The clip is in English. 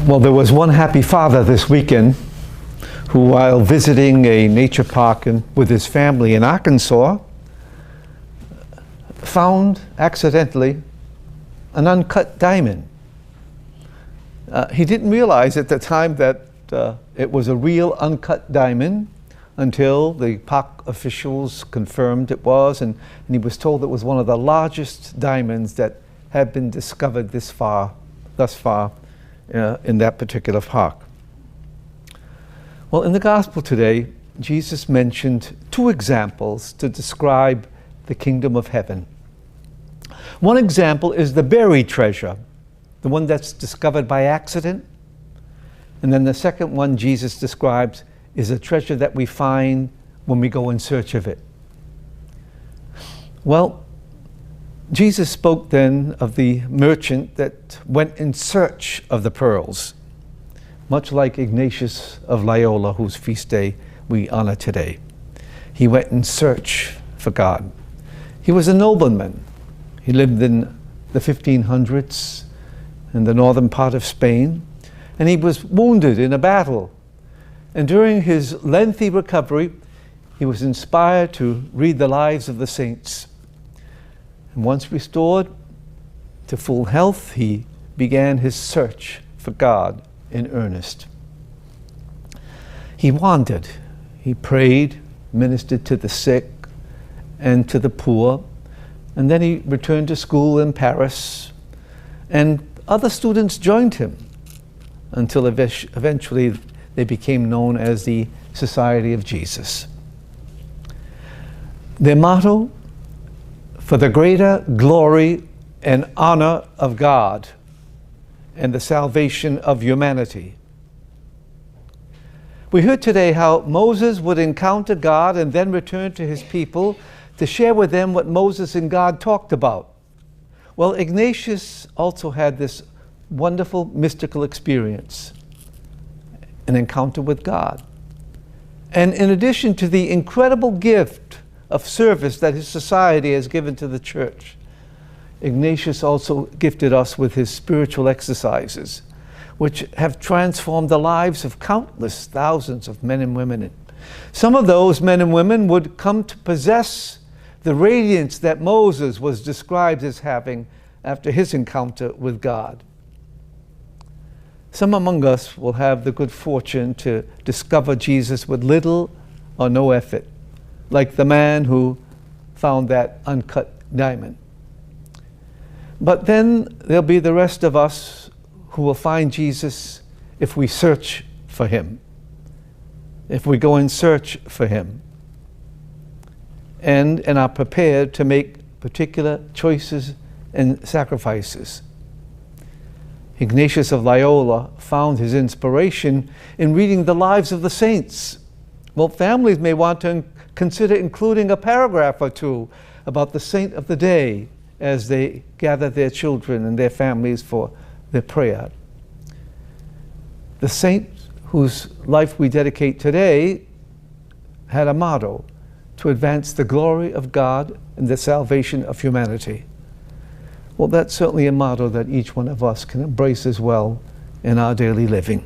Well, there was one happy father this weekend who, while visiting a nature park with his family in Arkansas, found accidentally an uncut diamond. He didn't realize at the time that it was a real uncut diamond until the park officials confirmed it was, and he was told it was one of the largest diamonds that had been discovered thus far in that particular park. Well, in the gospel today, Jesus mentioned two examples to describe the kingdom of heaven. One example is the buried treasure, the one that's discovered by accident. And then the second one Jesus describes is a treasure that we find when we go in search of it. Well, Jesus spoke then of the merchant that went in search of the pearls, much like Ignatius of Loyola, whose feast day we honor today. He went in search for God. He was a nobleman. He lived in the 1500s in the northern part of Spain, and he was wounded in a battle. And during his lengthy recovery, he was inspired to read the lives of the saints. And once restored to full health, he began his search for God in earnest. He wandered. He prayed, ministered to the sick and to the poor, and then he returned to school in Paris, and other students joined him until eventually they became known as the Society of Jesus. Their motto: for the greater glory and honor of God and the salvation of humanity. We heard today how Moses would encounter God and then return to his people to share with them what Moses and God talked about. Well, Ignatius also had this wonderful mystical experience, an encounter with God. And in addition to the incredible gift of service that his society has given to the church, Ignatius also gifted us with his spiritual exercises, which have transformed the lives of countless thousands of men and women. Some of those men and women would come to possess the radiance that Moses was described as having after his encounter with God. Some among us will have the good fortune to discover Jesus with little or no effort, like the man who found that uncut diamond. But then there'll be the rest of us who will find Jesus if we search for him, if we go in search for him, and are prepared to make particular choices and sacrifices. Ignatius of Loyola found his inspiration in reading the lives of the saints. Well, families may want to consider including a paragraph or two about the saint of the day as they gather their children and their families for their prayer. The saint whose life we dedicate today had a motto: to advance the glory of God and the salvation of humanity. Well, that's certainly a motto that each one of us can embrace as well in our daily living.